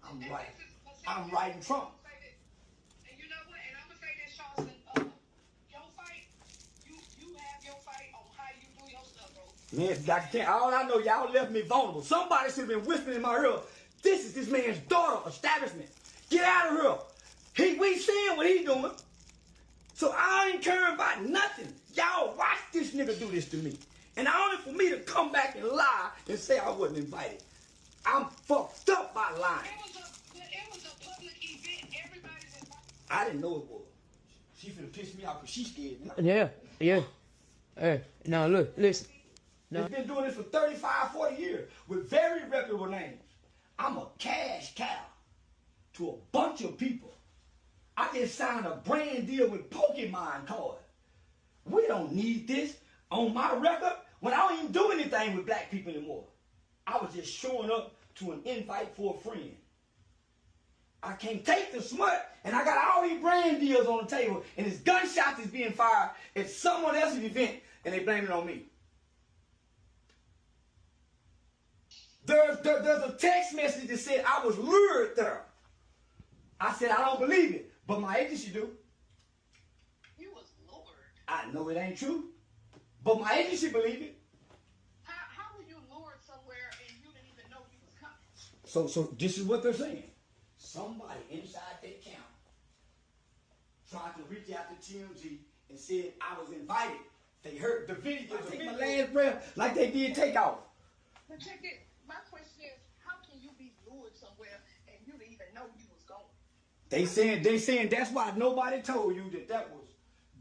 I'm right. I'm writing Trump. And you know what? And I'm gonna say this, Charleston. Your fight, you have your fight on how you do your stuff, bro. Man, Dr. King, all I know, y'all left me vulnerable. Somebody should have been whispering in my ear. This is this man's daughter establishment. Get out of here. We seeing what he doing. So I ain't caring about nothing. Y'all watch this nigga do this to me. And only for me to come back and lie and say I wasn't invited. I'm fucked up by lying. It was a public event. Everybody's invited. I didn't know it was. She finna piss me off because she scared me. Yeah. Hey, now look, listen. No. They've been doing this for 35, 40 years with very reputable names. I'm a cash cow to a bunch of people. I just signed a brand deal with Pokemon cards. We don't need this on my record when I don't even do anything with black people anymore. I was just showing up to an invite for a friend. I can't take the smut, and I got all these brand deals on the table, and this gunshot is being fired at someone else's event, and they blame it on me. There's a text message that said I was lured there. I said I don't believe it, but my agency do. You was lured. I know it ain't true, but my agency believe it. How were you lured somewhere and you didn't even know you was coming? So this is what they're saying. Somebody inside that camp tried to reach out to TMZ and said I was invited. They heard the video. I take my last breath like they did Takeoff. But check it. My question is, how can you be lured somewhere and you didn't even know you was going? They saying that's why nobody told you that was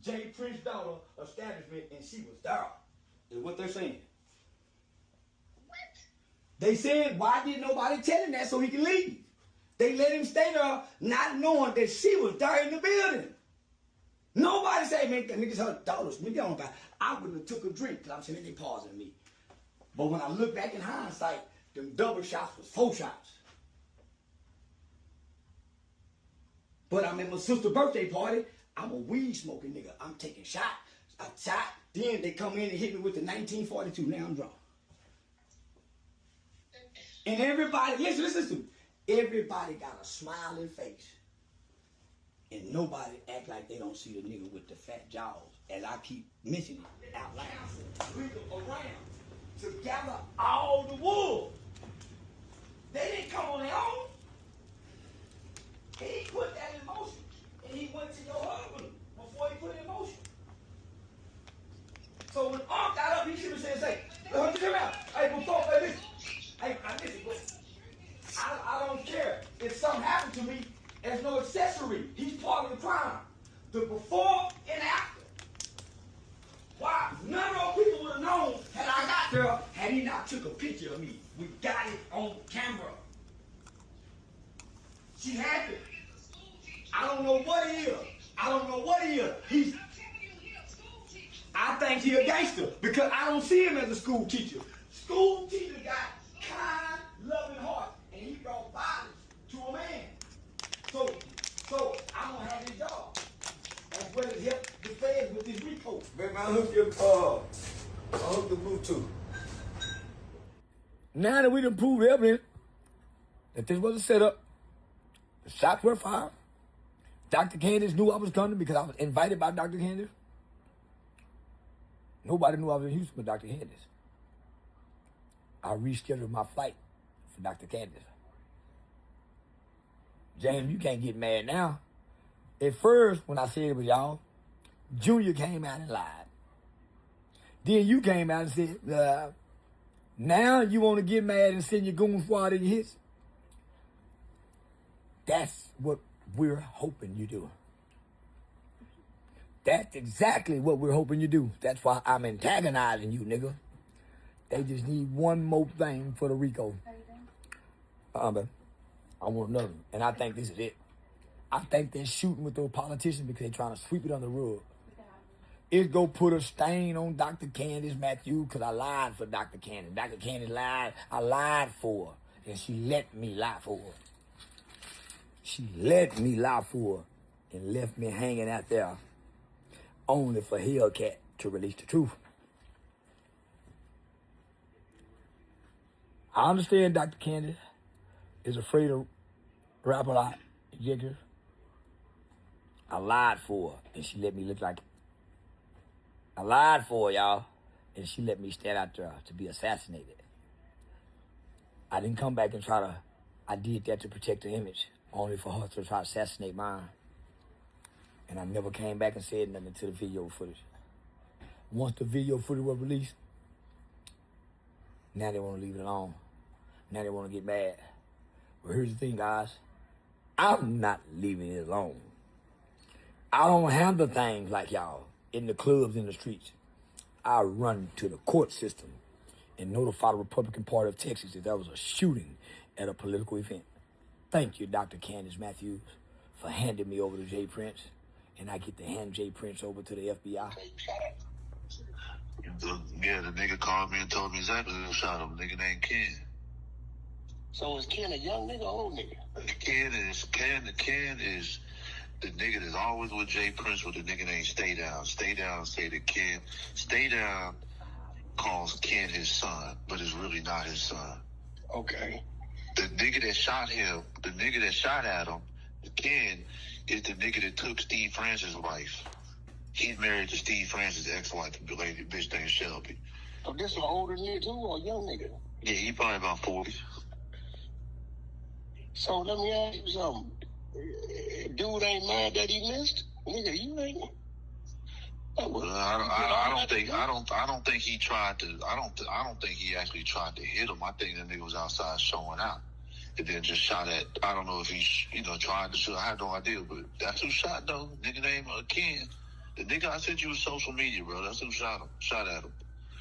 JprinceSr daughter establishment and she was there. Is what they're saying. What? They said why did nobody tell him that so he can leave? They let him stay there not knowing that she was there in the building. Nobody said, man, that nigga's her daughter's. I wouldn't have took a drink because I'm saying they pausing me. But when I look back in hindsight, them double shots was 4 shots. But I'm at my sister's birthday party. I'm a weed smoking nigga. I'm taking shots. I shot. Then they come in and hit me with the 1942. Now I'm drunk. And everybody, listen. Everybody got a smiling face. And nobody act like they don't see the nigga with the fat jaws. As I keep mentioning it out loud. We go around to gather all the wolves. They didn't come on their own. He put that in motion. And he went to your husband before he put it in motion. So when Ark got up, he should have said, come out. Hey, before, listen. Hey, listen, I don't care. If something happened to me, there's no accessory. He's part of the crime. The before and after. Why? None of those people would have known had I got there had he not took a picture of me. We got it on camera. She had it. I don't know what he is. I think he a gangster because I don't see him as a school teacher. School teacher got kind, loving heart, and he brought violence to a man. So I'm gonna have his job as well as help the feds with this RICO. Man, I hooked the Bluetooth. Now that we done proved evidence that this was a setup, the shots were fired. Dr. Candice knew I was coming because I was invited by Dr. Candice. Nobody knew I was in Houston with Dr. Candice. I rescheduled my flight for Dr. Candice. James, you can't get mad now. At first, when I said it was y'all, Junior came out and lied. Then you came out and said, now you want to get mad and send your goon squad in your hits? That's what we're hoping you do. That's exactly what we're hoping you do. That's why I'm antagonizing you, nigga. They just need one more thing for the RICO. Man, I want another one. And I think this is it. I think they're shooting with those politicians because they're trying to sweep it under the rug. It's go put a stain on Dr. Candice Matthew because I lied for Dr. Candice. Dr. Candice lied. I lied for her. And she let me lie for her. She let me lie for her and left me hanging out there only for Hellcat to release the truth. I understand Dr. Candice is afraid of rap a lot, executive. I lied for her, and she let me look like. I lied for her, y'all, and she let me stand out there to be assassinated. I didn't come back and try to. I did that to protect her image, only for her to try to assassinate mine. And I never came back and said nothing to the video footage. Once the video footage was released, now they want to leave it alone. Now they want to get mad. But here's the thing, guys. I'm not leaving it alone. I don't handle things like y'all in the clubs, in the streets. I run to the court system and notify the Republican Party of Texas that there was a shooting at a political event. Thank you, Dr. Candice Matthews, for handing me over to J. Prince, and I get to hand J. Prince over to the FBI. Yeah, the nigga called me and told me exactly who shot him. Nigga named Ken. So is Ken a young nigga or old nigga? Ken is the nigga that's always with J. Prince with the nigga named Stay Down. Stay Down say to Ken. Stay Down calls Ken his son, but it's really not his son. Okay. The nigga that shot him, the nigga that shot at him, Ken, is the nigga that took Steve Francis' wife. He's married to Steve Francis' ex-wife, the lady bitch named Shelby. So this is an older nigga too or a young nigga? Yeah, he probably about 40. So let me ask you something. Dude ain't mad that he missed? Nigga, you ain't. Well, I don't think he tried to. I don't think he actually tried to hit him. I think that nigga was outside showing out, and then just shot at. I don't know if he, tried to shoot. I have no idea, but that's who shot though. Nigga named Ken. The nigga I sent you with social media, bro. That's who shot him. Shot at him.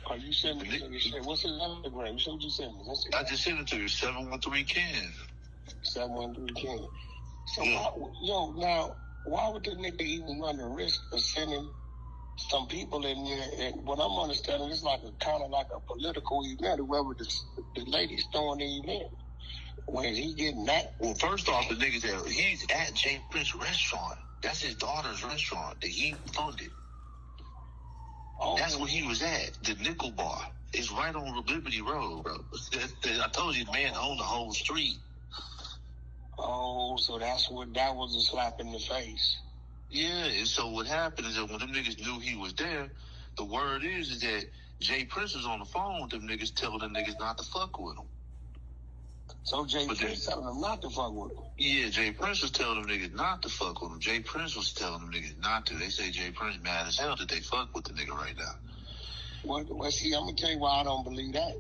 Are you sending me? What's his Instagram? You said what you sent me. I just sent it to you. 713 Ken. 713 Ken. So Yeah. now why would the nigga even run the risk of sending some people in there? And what I'm understanding, it's like kind of like a political event. Whoever the lady's throwing the event, when he getting that. Well, first off, the nigga that he's at J. Prince restaurant. That's his daughter's restaurant that he funded. Oh, That's where he was at. The Nickel Bar. It's right on Liberty Road, bro. I told you, the man owned the whole street. Oh, so that was a slap in the face. Yeah, and so what happened is that when them niggas knew he was there, the word is that J. Prince was on the phone with them niggas telling them niggas not to fuck with him. So J. Prince telling them not to fuck with him. Yeah, J. Prince was telling them niggas not to fuck with him. J. Prince was telling them niggas not to. They say J. Prince mad as hell that they fuck with the nigga right now. Well, see, I'm gonna tell you why I don't believe that.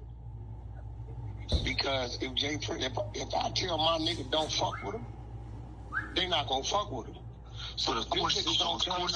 Because if J. Prince, if I tell my nigga don't fuck with him, they not gonna fuck with him. So But of course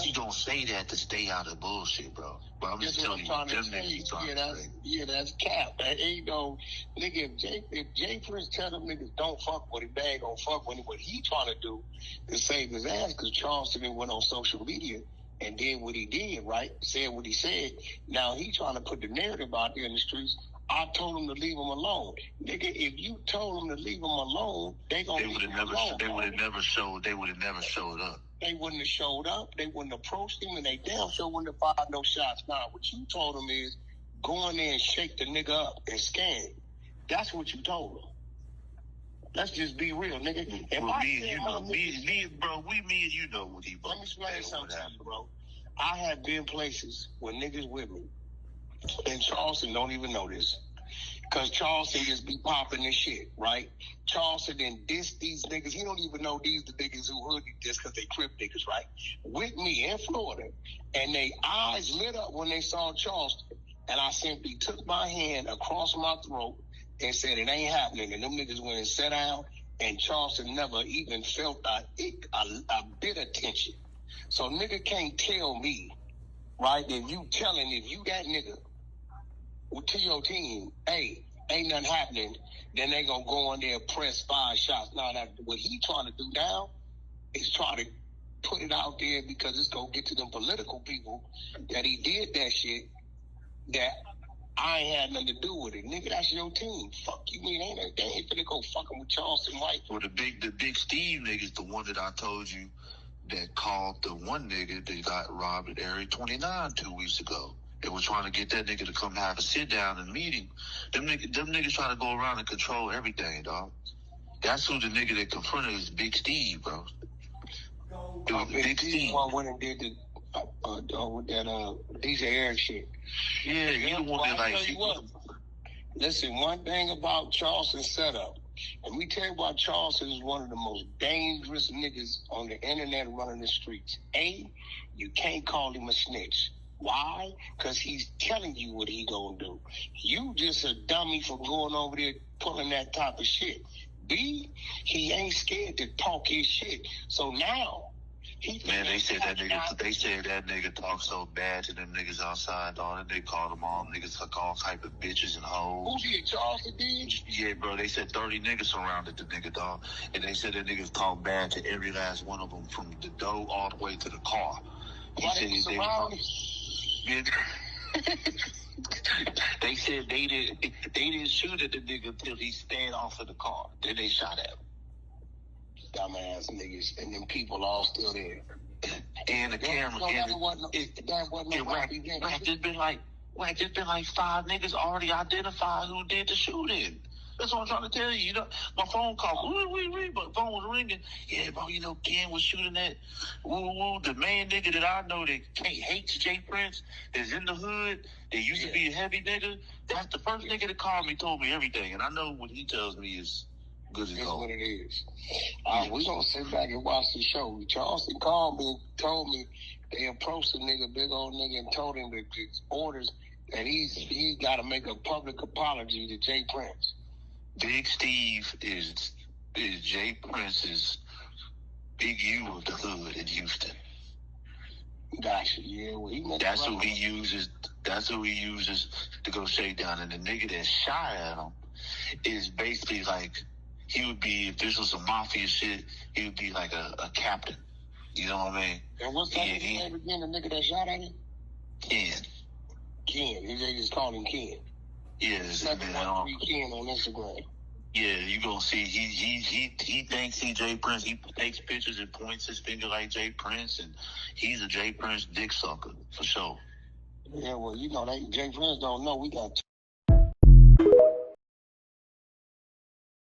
he don't say that to stay out of bullshit, bro. But I'm just telling you, them niggas trying to say. Yeah, that's cap. That ain't no nigga. If J. Prince tell them niggas don't fuck with him, they ain't gonna fuck with him. What he trying to do is save his ass, because Charleston went on social media and did what he did, right? Said what he said. Now he trying to put the narrative out there in the streets. I told him to leave him alone. Nigga, if you told them to leave him alone, they gonna leave him alone. They would have never showed up. They wouldn't have showed up. They wouldn't have approached him, and they damn sure wouldn't have fired no shots. Now, what you told him is go in there and shake the nigga up and scan him. That's what you told him. Let's just be real, nigga. Well, me and you know what he bought. Let me explain something to you, bro. I have been places with niggas with me, and Charleston don't even know this. Because Charleston just be popping this shit, right? Charleston then diss these niggas. He don't even know these the niggas who hoodie this because they crip niggas, right? With me in Florida. And they eyes lit up when they saw Charleston. And I simply took my hand across my throat and said, it ain't happening. And them niggas went and sat down, and Charleston never even felt a bit of tension. So nigga can't tell me, right, if you that nigga, to your team, hey, ain't nothing happening, then they gonna go in there and press 5 shots. Now, what he trying to do now is try to put it out there because it's gonna get to them political people that he did that shit, that I ain't had nothing to do with it. Nigga, that's your team. Fuck you mean, they ain't finna go fucking with Charleston White. Well, the big Steve nigga's the one that I told you that called the one nigga that got robbed at Area 29 2 weeks ago. They were trying to get that nigga to come have a sit down and meeting. Them niggas trying to go around and control everything, dog. That's who the nigga that confronted is Big Steve, bro. It was Big Steve. One went and did the with that DJ Eric shit. Yeah, you the one that like. Listen, one thing about Charleston's setup, and we tell you why Charleston is one of the most dangerous niggas on the internet running the streets. A, you can't call him a snitch. Why? Because he's telling you what he gonna do. You just a dummy for going over there pulling that type of shit. B, he ain't scared to talk his shit. So now, man, they said that nigga talk so bad to them niggas outside, dog. They called them all niggas like all type of bitches and hoes. Who did? Charleston did? Yeah, bro. They said 30 niggas surrounded the nigga, dog. And they said that niggas talk bad to every last one of them from the door all the way to the car. Why they surrounded? They said they didn't shoot at the nigga until he stayed off of the car. Then they shot at him. Dumbass niggas, and them people all still there. And the camera. There's been like 5 niggas already identified who did the shooting. That's what I'm trying to tell you. You know, my phone call, but phone was ringing. Yeah, bro, you know, Ken was shooting that. The main nigga that I know that hates J. Prince, is in the hood, that used to be a heavy nigga. That's the first nigga that called me, told me everything. And I know what he tells me is good as gold. That's what it is. We gonna sit back and watch the show. Charleston called me and told me they approached the nigga, big old nigga, and told him that his orders that he's got to make a public apology to J. Prince. Big Steve is J. Prince's Big U of the hood in Houston. Gotcha. Yeah, well, that's who he uses. That's who he uses to go shake down. And the nigga that shot at him is basically like, he would be, if this was some mafia shit, he would be like a captain. You know what I mean? And what's that name again? The nigga that shot at him? Ken. They just called him Ken. Yeah, Ken on Instagram. Yeah, you gonna see he thinks he J. Prince. He takes pictures and points his finger like J. Prince, and he's a J. Prince dick sucker for sure. Yeah, well, you know, J. Prince don't know we got.